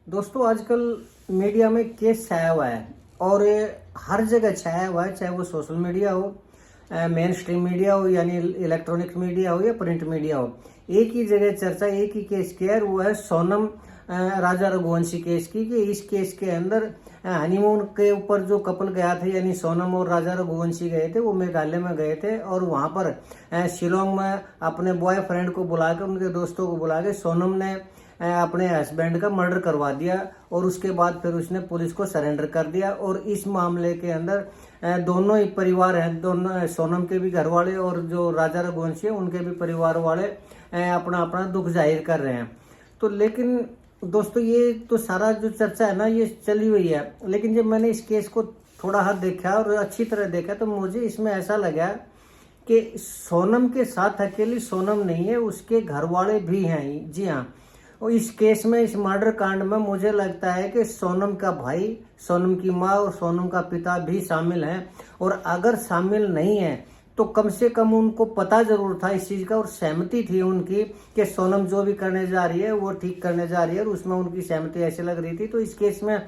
दोस्तों आजकल मीडिया में केस छाया हुआ है और ये हर जगह छाया हुआ है, चाहे वो सोशल मीडिया हो, मेन स्ट्रीम मीडिया हो यानी इलेक्ट्रॉनिक मीडिया हो या प्रिंट मीडिया हो। एक ही जगह चर्चा एक ही केस की है, वो है सोनम राजा रघुवंशी केस की। कि इस केस के अंदर हनीमून के ऊपर जो कपल गया था यानी सोनम और राजा रघुवंशी गए थे, वो मेघालय में गए थे और वहां पर शिलोंग में अपने बॉयफ्रेंड को बुला के, उनके दोस्तों को बुला के सोनम ने अपने हस्बैंड का मर्डर करवा दिया और उसके बाद फिर उसने पुलिस को सरेंडर कर दिया। और इस मामले के अंदर दोनों ही परिवार हैं, दोनों सोनम के भी घर वाले और जो राजा रघुवंशी है उनके भी परिवार वाले अपना अपना दुख जाहिर कर रहे हैं। तो लेकिन दोस्तों ये तो सारा जो चर्चा है ना ये चली हुई है, लेकिन जब मैंने इस केस को थोड़ा हाथ देखा और अच्छी तरह देखा तो मुझे इसमें ऐसा लगा कि सोनम के साथ अकेली सोनम नहीं है, उसके घर वाले भी हैं। जी हाँ, और इस केस में, इस मर्डर कांड में मुझे लगता है कि सोनम का भाई, सोनम की माँ और सोनम का पिता भी शामिल हैं। और अगर शामिल नहीं है तो कम से कम उनको पता जरूर था इस चीज का और सहमति थी उनकी कि सोनम जो भी करने जा रही है वो ठीक करने जा रही है, और उसमें उनकी सहमति ऐसे लग रही थी। तो इस केस में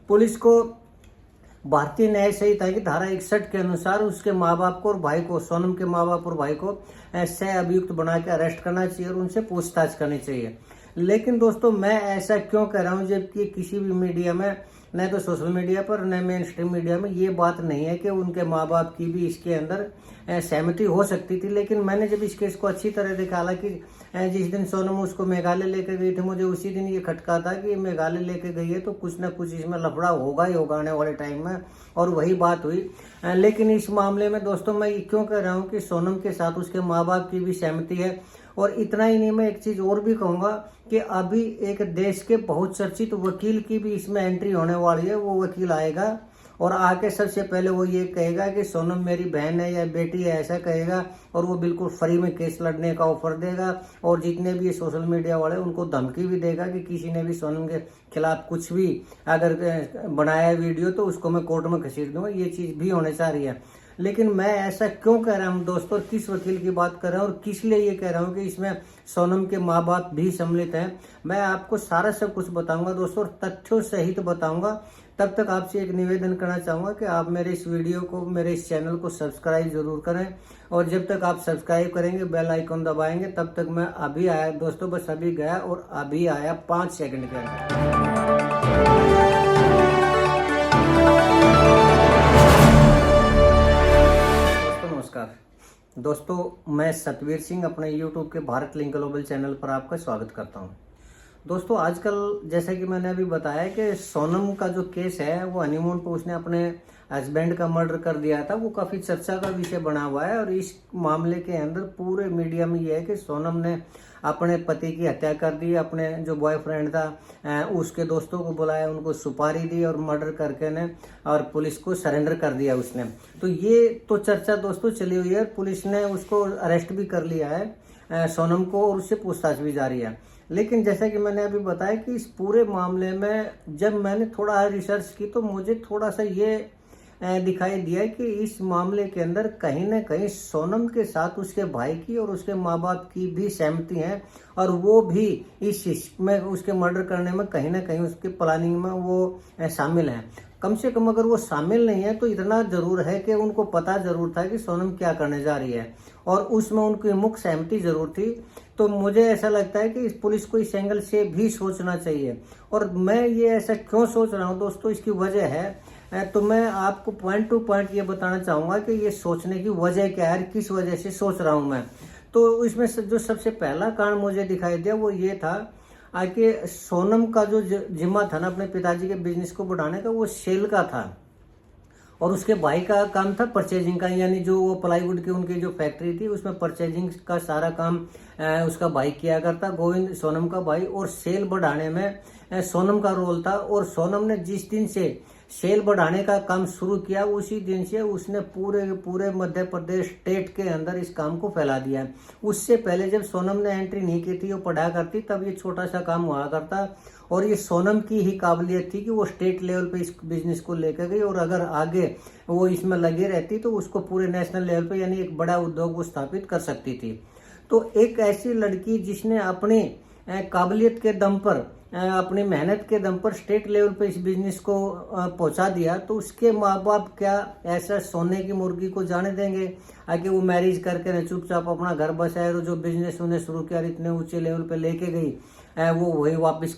पुलिस को भारतीय न्याय संहिता की धारा 61 के अनुसार उसके माँ बाप को और भाई को, सोनम के माँ बाप और भाई को सह अभियुक्त बना के अरेस्ट करना चाहिए और उनसे पूछताछ करनी चाहिए। लेकिन दोस्तों मैं ऐसा क्यों कह रहा हूँ, जबकि किसी भी मीडिया में, न तो सोशल मीडिया पर न मेन स्ट्रीम मीडिया में ये बात नहीं है कि उनके माँ बाप की भी इसके अंदर सहमति हो सकती थी। लेकिन मैंने जब इस केस को अच्छी तरह देखा, हालांकि जिस दिन सोनम उसको मेघालय लेकर गई थी, मुझे उसी दिन ये खटका था कि मेघालय लेकर गई है तो कुछ ना कुछ इसमें लफड़ा होगा ही होगा आने वाले टाइम में, और वही बात हुई। लेकिन इस मामले में दोस्तों मैं ये क्यों कह रहा हूँ कि सोनम के साथ उसके माँ बाप की भी सहमति है। और इतना ही नहीं, मैं एक चीज और भी कहूंगा कि अभी एक देश के बहुत चर्चित वकील की भी इसमें एंट्री होने वाली है। वो वकील आएगा और आके सबसे पहले वो ये कहेगा कि सोनम मेरी बहन है या बेटी है, ऐसा कहेगा, और वो बिल्कुल फ्री में केस लड़ने का ऑफर देगा। और जितने भी ये सोशल मीडिया वाले उनको धमकी भी देगा कि किसी ने भी सोनम के खिलाफ कुछ भी अगर बनाया वीडियो तो उसको मैं कोर्ट में घसीट दूंगा। ये चीज भी होने जा रही है। लेकिन मैं ऐसा क्यों कह रहा हूँ दोस्तों, किस वकील की बात कर रहा हूँ और किस लिए ये कह रहा हूँ कि इसमें सोनम के माँ बाप भी सम्मिलित हैं, मैं आपको सारा सब कुछ बताऊंगा दोस्तों, और तथ्यों सहित बताऊंगा। तब तक आपसे एक निवेदन करना चाहूंगा कि आप मेरे इस वीडियो को, मेरे इस चैनल को सब्सक्राइब जरूर करें। और जब तक आप सब्सक्राइब करेंगे, बेल आइकन दबाएंगे, तब तक मैं अभी आया दोस्तों, बस अभी गया और अभी आया 5 सेकंड के अंदर। दोस्तों मैं सतवीर सिंह अपने YouTube के भारत लिंक ग्लोबल चैनल पर आपका स्वागत करता हूं। दोस्तों आजकल जैसा कि मैंने अभी बताया कि सोनम का जो केस है वो हनीमून पर उसने अपने हस्बैंड का मर्डर कर दिया था, वो काफी चर्चा का विषय बना हुआ है। और इस मामले के अंदर पूरे मीडिया में यह है कि सोनम ने अपने पति की हत्या कर दी, अपने जो बॉयफ्रेंड था उसके दोस्तों को बुलाया, उनको सुपारी दी और मर्डर करके ने और पुलिस को सरेंडर कर दिया उसने। तो ये तो चर्चा दोस्तों चली हुई है, पुलिस ने उसको अरेस्ट भी कर लिया है सोनम को, और उससे पूछताछ भी जारी है। लेकिन जैसा कि मैंने अभी बताया कि इस पूरे मामले में जब मैंने थोड़ा रिसर्च की तो मुझे थोड़ा सा ये दिखाई दिया कि इस मामले के अंदर कहीं ना कहीं सोनम के साथ उसके भाई की और उसके माँ बाप की भी सहमति है, और वो भी इस में उसके मर्डर करने में कहीं ना कहीं उसके प्लानिंग में वो शामिल हैं। कम से कम अगर वो शामिल नहीं है तो इतना जरूर है कि उनको पता जरूर था कि सोनम क्या करने जा रही है, और उसमें उनकी मुख्य सहमति जरूर थी। तो मुझे ऐसा लगता है कि इस पुलिस को इस एंगल से भी सोचना चाहिए। और मैं ये ऐसा क्यों सोच रहा हूँ दोस्तों, इसकी वजह है, तो मैं आपको पॉइंट टू पॉइंट ये बताना चाहूंगा कि ये सोचने की वजह क्या है, किस वजह से सोच रहा हूं मैं। तो इसमें जो सबसे पहला कारण मुझे दिखाई दिया वो ये था कि सोनम का जो जिम्मा था ना अपने पिताजी के बिजनेस को बढ़ाने का, वो सेल का था, और उसके भाई का काम था परचेजिंग का, यानी जो वो प्लाईवुड की उनकी जो फैक्ट्री थी उसमें परचेजिंग का सारा काम उसका भाई किया करता, गोविंद सोनम का भाई। और सेल बढ़ाने में सोनम का रोल था, और सोनम ने जिस दिन से सेल बढ़ाने का काम शुरू किया उसी दिन से उसने पूरे मध्य प्रदेश स्टेट के अंदर इस काम को फैला दिया। उससे पहले जब सोनम ने एंट्री नहीं की थी, वो पढ़ा करती, तब ये छोटा सा काम हुआ करता, और ये सोनम की ही काबिलियत थी कि वो स्टेट लेवल पे इस बिजनेस को लेकर गई, और अगर आगे वो इसमें लगी रहती तो उसको पूरे नेशनल लेवल पे यानी एक बड़ा उद्योग स्थापित कर सकती थी। तो एक ऐसी लड़की जिसने अपनी काबिलियत के दम पर अपनी मेहनत के दम पर स्टेट लेवल पे इस बिजनेस को पहुंचा दिया, तो उसके माँ बाप क्या ऐसा सोने की मुर्गी को जाने देंगे आगे वो मैरिज करके न चुपचाप अपना घर बसाए, और जो बिजनेस उन्हें शुरू किया इतने ऊंचे लेवल पे लेके गई वो वही वापस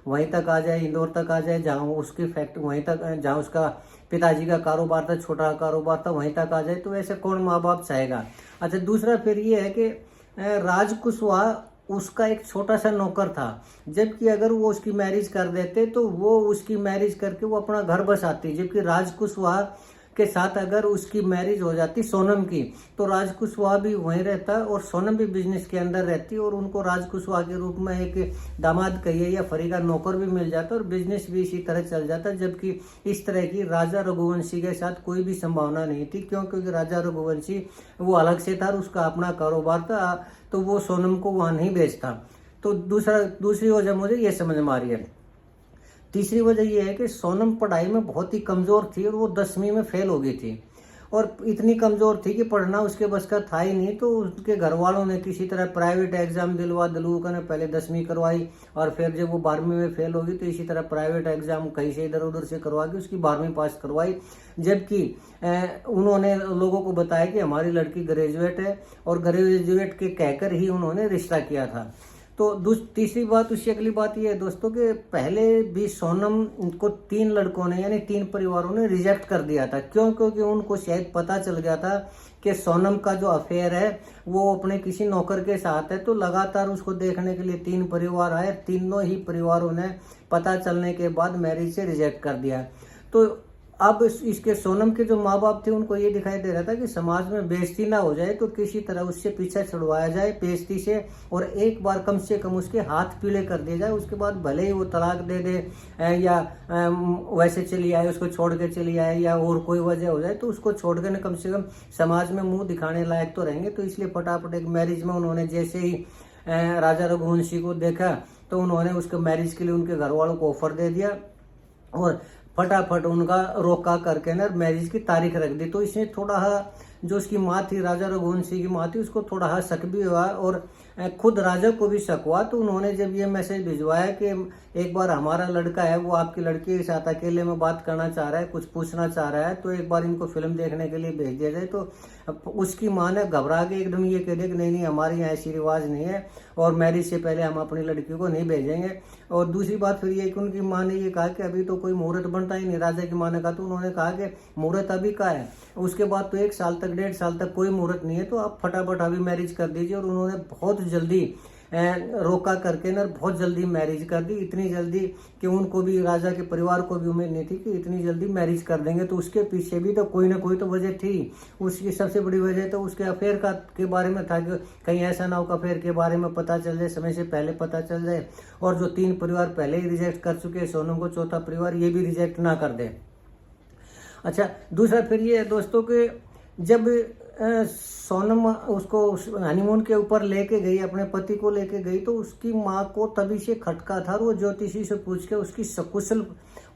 वहीं तक आ जाए, इंदौर तक आ जाए, जहाँ उसकी फैक्ट्री वहीं तक, जहाँ उसका पिताजी का कारोबार था, छोटा कारोबार था, वहीं तक आ जाए, तो ऐसे कौन माँ बाप चाहेगा। अच्छा, दूसरा फिर ये है कि राज कुशवाहा उसका एक छोटा सा नौकर था, जबकि अगर वो उसकी मैरिज कर देते तो वो उसकी मैरिज करके वो अपना घर बसाती, जबकि राज कुशवाहा के साथ अगर उसकी मैरिज हो जाती सोनम की तो राज कुशवाहा भी वहीं रहता और सोनम भी बिजनेस के अंदर रहती और उनको राज कुशवाहा के रूप में एक दामाद कहिए या फरीका नौकर भी मिल जाता और बिजनेस भी इसी तरह चल जाता। जबकि इस तरह की राजा रघुवंशी के साथ कोई भी संभावना नहीं थी, क्योंकि राजा रघुवंशी वो अलग से था, उसका अपना कारोबार था, तो वो सोनम को वहां नहीं बेचता। तो दूसरी वजह मुझे ये समझ में आ रही है। तीसरी वजह यह है कि सोनम पढ़ाई में बहुत ही कमज़ोर थी और वो 10वीं में फेल हो गई थी, और इतनी कमज़ोर थी कि पढ़ना उसके बस का था ही नहीं। तो उसके घर वालों ने किसी तरह प्राइवेट एग्ज़ाम दिलवा कर पहले 10वीं करवाई, और फिर जब वो 12वीं में फेल होगी तो इसी तरह प्राइवेट एग्ज़ाम कहीं से इधर उधर से करवा के उसकी 12वीं पास करवाई। जबकि उन्होंने लोगों को बताया कि हमारी लड़की ग्रेजुएट है, और ग्रेजुएट के कहकर ही उन्होंने रिश्ता किया था। तो तीसरी बात, उसकी अगली बात यह है दोस्तों कि पहले भी सोनम को 3 लड़कों ने यानी 3 परिवारों ने रिजेक्ट कर दिया था। क्यों? क्योंकि उनको शायद पता चल गया था कि सोनम का जो अफेयर है वो अपने किसी नौकर के साथ है। तो लगातार उसको देखने के लिए 3 परिवार आए, तीनों ही परिवारों ने पता चलने के बाद मैरिज से रिजेक्ट कर दिया। तो अब इसके सोनम के जो माँ बाप थे उनको ये दिखाई दे रहा था कि समाज में बेइज्जती ना हो जाए, तो किसी तरह उससे पीछा छुड़वाया जाए बेइज्जती से, और एक बार कम से कम उसके हाथ पीले कर दिए जाए। उसके बाद भले ही वो तलाक दे दे या वैसे चली आए, उसको छोड़ के चली आए, या और कोई वजह हो जाए, तो उसको छोड़ के कम से कम समाज में मुंह दिखाने लायक तो रहेंगे। तो इसलिए फटाफट एक मैरिज में उन्होंने जैसे ही राजा रघुवंशी को देखा तो उन्होंने उसके मैरिज के लिए उनके घर वालों को ऑफर दे दिया और फटाफट उनका रोका करके ना मैरिज की तारीख रख दी। तो इसमें थोड़ा जो उसकी माँ थी, राजा रघुवंशी की माँ थी, उसको थोड़ा शक भी हुआ और खुद राजा को भी शक हुआ। तो उन्होंने जब ये मैसेज भिजवाया कि एक बार हमारा लड़का है वो आपकी लड़की के साथ अकेले में बात करना चाह रहा है, कुछ पूछना चाह रहा है, तो एक बार इनको फिल्म देखने के लिए भेज दिया जाए, तो उसकी माँ ने घबरा के एकदम ये कह दिया कि नहीं हमारे यहाँ ऐसी रिवाज नहीं है और मैरिज से पहले हम अपनी लड़की को नहीं भेजेंगे। और दूसरी बात फिर ये कि उनकी माँ ने ये कहा कि अभी तो कोई मुहूर्त बनता ही नहीं। राजा की माँ ने कहा, तो उन्होंने कहा कि मुहूर्त अभी का है, उसके बाद तो 1 साल तक 1.5 साल तक कोई मुहूर्त नहीं है, तो आप फटाफट अभी मैरिज कर दीजिए। और उन्होंने बहुत जल्दी रोका करके ना बहुत जल्दी मैरिज कर दी, इतनी जल्दी कि उनको भी, राजा के परिवार को भी उम्मीद नहीं थी कि इतनी जल्दी मैरिज कर देंगे। तो उसके पीछे भी तो कोई ना कोई तो वजह थी। उसकी सबसे बड़ी वजह तो उसके अफेयर के बारे में था कि कहीं ऐसा ना हो अफेयर के बारे में पता चल जाए, समय से पहले पता चल जाए, और जो 3 परिवार पहले ही रिजेक्ट कर चुके हैं सोनम को, चौथा परिवार ये भी रिजेक्ट ना कर दे। अच्छा, दूसरा फिर ये है दोस्तों कि जब सोनम उसको हनीमून के ऊपर लेके गई, अपने पति को लेके गई, तो उसकी माँ को तभी से खटका था। वो ज्योतिषी से पूछ के उसकी सकुशल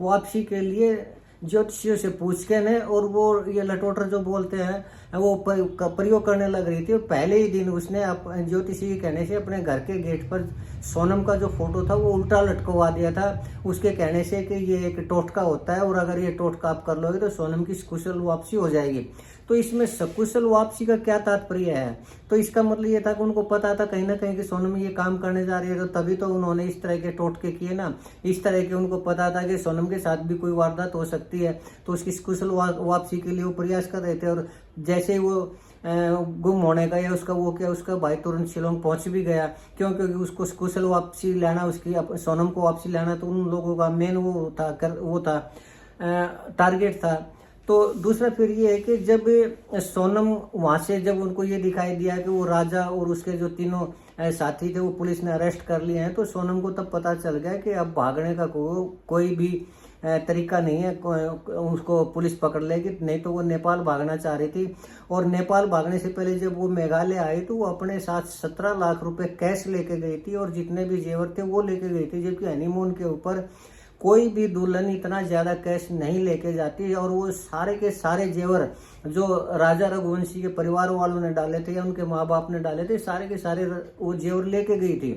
वापसी के लिए ज्योतिषियों से पूछ के ने, और वो ये लटोटर जो बोलते हैं वो प्रयोग करने लग रही थी। और पहले ही दिन उसने ज्योतिषी के कहने से अपने घर के गेट पर सोनम का जो फोटो था वो उल्टा लटकवा दिया था, उसके कहने से कि ये एक टोटका होता है और अगर ये टोटका आप कर लोगे तो सोनम की सकुशल वापसी हो जाएगी। तो इसमें सकुशल वापसी का क्या तात्पर्य है? तो इसका मतलब ये था कि उनको पता था कहीं ना कहीं कि सोनम ये काम करने जा रही है, तो तभी तो उन्होंने इस तरह के टोटके किए ना। इस तरह के उनको पता था कि सोनम के साथ भी कोई वारदात हो सकती है, तो उसकी सकुशल वापसी के लिए वो प्रयास कर रहे थे। और जैसे ही वो गुम होने का या उसका भाई तुरंत शिलोंग पहुंच भी गया, क्योंकि उसको कुशल वापसी लाना, उसकी सोनम को वापसी लाना, तो उन लोगों का मेन वो था टारगेट था। तो दूसरा फिर ये है कि जब सोनम वहां से, जब उनको ये दिखाई दिया कि वो राजा और उसके जो तीनों साथी थे वो पुलिस ने अरेस्ट कर लिए हैं, तो सोनम को तब पता चल गया कि अब भागने का कोई भी तरीका नहीं है, उसको पुलिस पकड़ लेगी। नहीं तो वो नेपाल भागना चाह रही थी, और नेपाल भागने से पहले जब वो मेघालय आई तो वो अपने साथ 17 लाख रुपए कैश लेके गई थी, और जितने भी जेवर थे वो लेके गई थी। जबकि हनीमून के ऊपर कोई भी दुल्हन इतना ज्यादा कैश नहीं लेके जाती, और वो सारे के सारे जेवर जो राजा रघुवंशी के परिवार वालों ने डाले थे या उनके माँ बाप ने डाले थे, सारे के सारे वो जेवर लेके गई थी।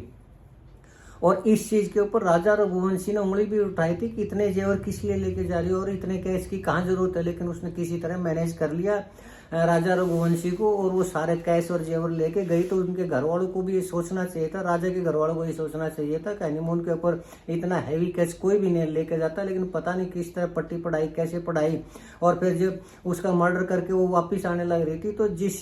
और इस चीज़ के ऊपर राजा रघुवंशी ने उंगली भी उठाई थी कि इतने जेवर किस लिए लेके जा रही हो और इतने कैश की कहाँ जरूरत है, लेकिन उसने किसी तरह मैनेज कर लिया राजा रघुवंशी को, और वो सारे कैश और जेवर लेके गई। तो उनके घर वालों को भी ये सोचना चाहिए था, राजा के घर वालों को ये सोचना चाहिए था कि हनीमून के ऊपर इतना हैवी कैश कोई भी नहीं लेके जाता, लेकिन पता नहीं किस तरह पट्टी पढ़ाई कैसे पढ़ाई। और फिर जब उसका मर्डर करके वो वापस आने लग रही थी, तो जिस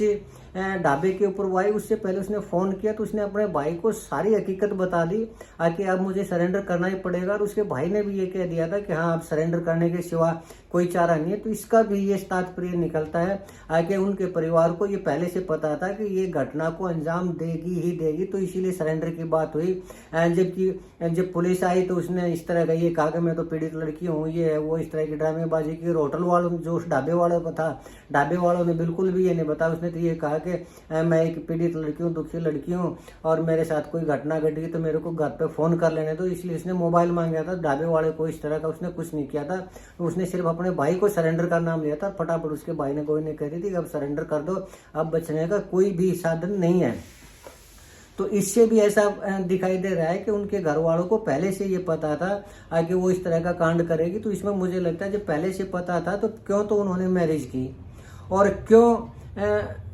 ढाबे के ऊपर वो आई उससे पहले उसने फ़ोन किया, तो उसने अपने भाई को सारी हकीकत बता दी कि अब मुझे सरेंडर करना ही पड़ेगा। और उसके भाई ने भी ये कह दिया था कि हाँ, अब सरेंडर करने के सिवा कोई चारा नहीं है। तो इसका भी ये तात्पर्य निकलता है कि उनके परिवार को ये पहले से पता था कि ये घटना को अंजाम देगी ही देगी, तो इसीलिए सरेंडर की बात हुई। जबकि जब पुलिस आई तो उसने इस तरह का ये कहा कि मैं तो पीड़ित लड़की हूँ, ये है वो, इस तरह की ड्रामेबाजी की। होटल वालों जो उस ढाबे वालों को था, ढाबे वालों ने बिल्कुल भी ये नहीं बताया। उसने तो ये कहा कि मैं एक पीड़ित लड़की हूँ, दुखी लड़की हूँ, और मेरे साथ कोई घटना घट गई तो मेरे को घर पे फ़ोन कर लेने दो, इसलिए उसने मोबाइल मांगा था। ढाबे वाले को इस तरह का उसने कुछ नहीं किया था, उसने सिर्फ अपने भाई को सरेंडर का नाम लिया था। फटाफट उसके भाई ने कोई नहीं कह रही थी अब सरेंडर कर दो, अब बचने का कोई भी साधन नहीं है। तो इससे भी ऐसा दिखाई दे रहा है कि उनके घर वालों को पहले से ये पता था कि वो इस तरह का कांड करेगी। तो इसमें मुझे लगता है जब पहले से पता था तो क्यों तो उन्होंने मैरिज की, और क्यों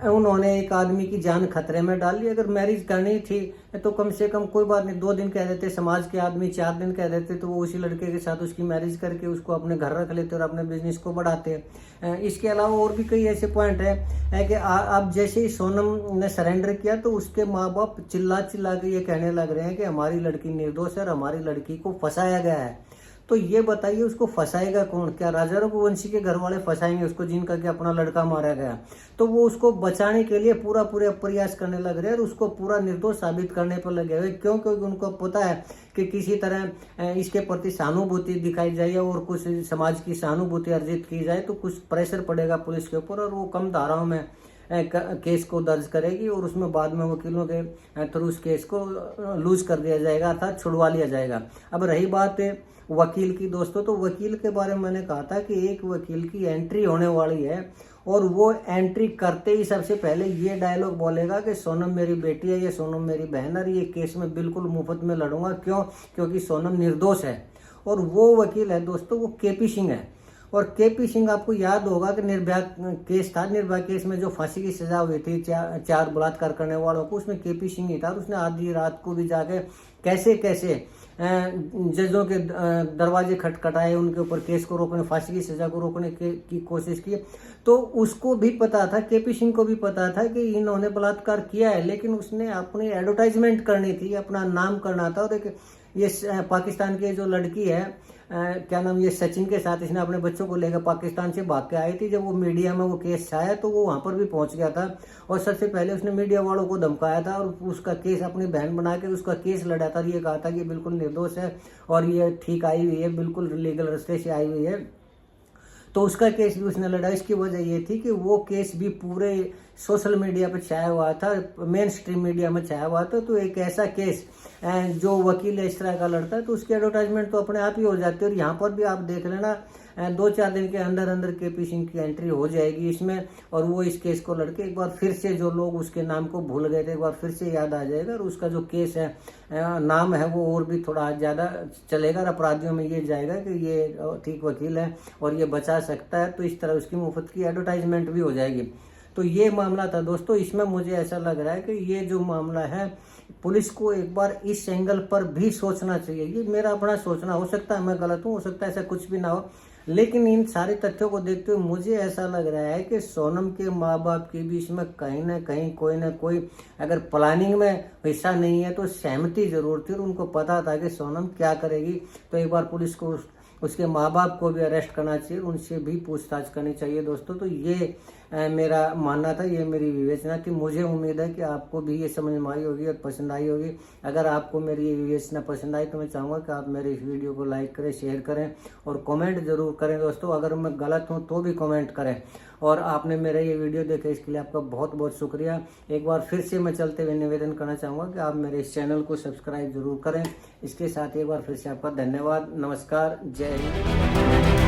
उन्होंने एक आदमी की जान खतरे में डाल ली। अगर मैरिज करनी थी तो कम से कम कोई बात नहीं, 2 दिन कह देते समाज के आदमी, 4 दिन कह देते तो वो उसी लड़के के साथ उसकी मैरिज करके उसको अपने घर रख लेते और अपने बिजनेस को बढ़ाते। इसके अलावा और भी कई ऐसे पॉइंट है कि अब जैसे ही सोनम ने सरेंडर किया तो उसके माँ बाप चिल्ला चिल्ला के ये कहने लग रहे हैं कि हमारी लड़की निर्दोष है और हमारी लड़की को फंसाया गया है। तो ये बताइए उसको फंसाएगा कौन? क्या राजा रघुवंशी के घर वाले फंसाएंगे उसको, जिनका कि अपना लड़का मारा गया? तो वो उसको बचाने के लिए पूरा प्रयास करने लग रहे हैं और उसको पूरा निर्दोष साबित करने पर लगे हुए। क्यों? क्योंकि उनको पता है कि किसी तरह इसके प्रति सहानुभूति दिखाई जाए और कुछ समाज की सहानुभूति अर्जित की जाए तो कुछ प्रेशर पड़ेगा पुलिस के ऊपर और वो कम धाराओं में केस को दर्ज करेगी और उसमें बाद में वकीलों के थ्रू उस केस को लूज कर दिया जाएगा, अर्थात छुड़वा लिया जाएगा। अब रही बात वकील की दोस्तों, तो वकील के बारे में मैंने कहा था कि एक वकील की एंट्री होने वाली है और वो एंट्री करते ही सबसे पहले ये डायलॉग बोलेगा कि सोनम मेरी बेटी है, ये सोनम मेरी बहन है, ये केस में बिल्कुल मुफ्त में लड़ूंगा। क्यों? क्योंकि सोनम निर्दोष है। और वो वकील है दोस्तों, वो केपी सिंह है। और केपी सिंह आपको याद होगा कि निर्भया केस था, निर्भया केस में जो फांसी की सजा हुई थी 4 बलात्कार करने वालों को, उसमें केपी सिंह ही था। और उसने आधी रात को भी जाके कैसे कैसे जजों के दरवाजे खटखटाए, उनके ऊपर केस को रोकने, फांसी की सजा को रोकने की कोशिश की। तो उसको भी पता था, केपी सिंह को भी पता था कि इन्होंने बलात्कार किया है, लेकिन उसने अपनी एडवर्टाइजमेंट करनी थी, अपना नाम करना था। और एक ये पाकिस्तान की जो लड़की है क्या नाम, ये सचिन के साथ इसने अपने बच्चों को लेकर पाकिस्तान से भाग के आई थी। जब वो मीडिया में वो केस आया तो वो वहां पर भी पहुंच गया था और सबसे पहले उसने मीडिया वालों को धमकाया था और उसका केस अपनी बहन बना के उसका केस लड़ा था। ये कहा था कि बिल्कुल निर्दोष है और ये ठीक आई हुई है, बिल्कुल लीगल रास्ते से आई हुई है। तो उसका केस भी उसने लड़ा। इसकी वजह ये थी कि वो केस भी पूरे सोशल मीडिया पर छाया हुआ था, मेन स्ट्रीम मीडिया में छाया हुआ था। तो एक ऐसा केस जो वकील इस तरह का लड़ता है तो उसकी एडवर्टाइजमेंट तो अपने आप ही हो जाती है। और यहाँ पर भी आप देख लेना 2-4 दिन के अंदर अंदर केपी सिंह की एंट्री हो जाएगी इसमें और वो इस केस को लड़के एक बार फिर से, जो लोग उसके नाम को भूल गए थे, एक बार फिर से याद आ जाएगा और उसका जो केस है नाम है वो और भी थोड़ा ज़्यादा चलेगा और अपराधियों में ये जाएगा कि ये ठीक वकील है और ये बचा सकता है। तो इस तरह उसकी मुफ्त की एडवर्टाइजमेंट भी हो जाएगी। तो ये मामला था दोस्तों। इसमें मुझे ऐसा लग रहा है कि ये जो मामला है पुलिस को एक बार इस एंगल पर भी सोचना चाहिए। ये मेरा अपना सोचना, हो सकता है मैं गलत हूँ, हो सकता है ऐसा कुछ भी ना हो, लेकिन इन सारे तथ्यों को देखते हुए मुझे ऐसा लग रहा है कि सोनम के माँ बाप के बीच में कहीं ना कहीं कोई ना कोई अगर प्लानिंग में हिस्सा नहीं है तो सहमति जरूर थी और उनको पता था कि सोनम क्या करेगी। तो एक बार पुलिस को उसके माँ बाप को भी अरेस्ट करना चाहिए, उनसे भी पूछताछ करनी चाहिए दोस्तों। तो ये मेरा मानना था, ये मेरी विवेचना थी। मुझे उम्मीद है कि आपको भी ये समझ में आई होगी और पसंद आई होगी। अगर आपको मेरी ये विवेचना पसंद आई तो मैं चाहूँगा कि आप मेरे इस वीडियो को लाइक करें, शेयर करें और कमेंट जरूर करें दोस्तों। अगर मैं गलत हूँ तो भी कमेंट करें। और आपने मेरा ये वीडियो देखा इसके लिए आपका बहुत बहुत शुक्रिया। एक बार फिर से मैं चलते हुए निवेदन करना चाहूँगा कि आप मेरे इस चैनल को सब्सक्राइब जरूर करें। इसके साथ एक बार फिर से आपका धन्यवाद। नमस्कार, जय हिंद।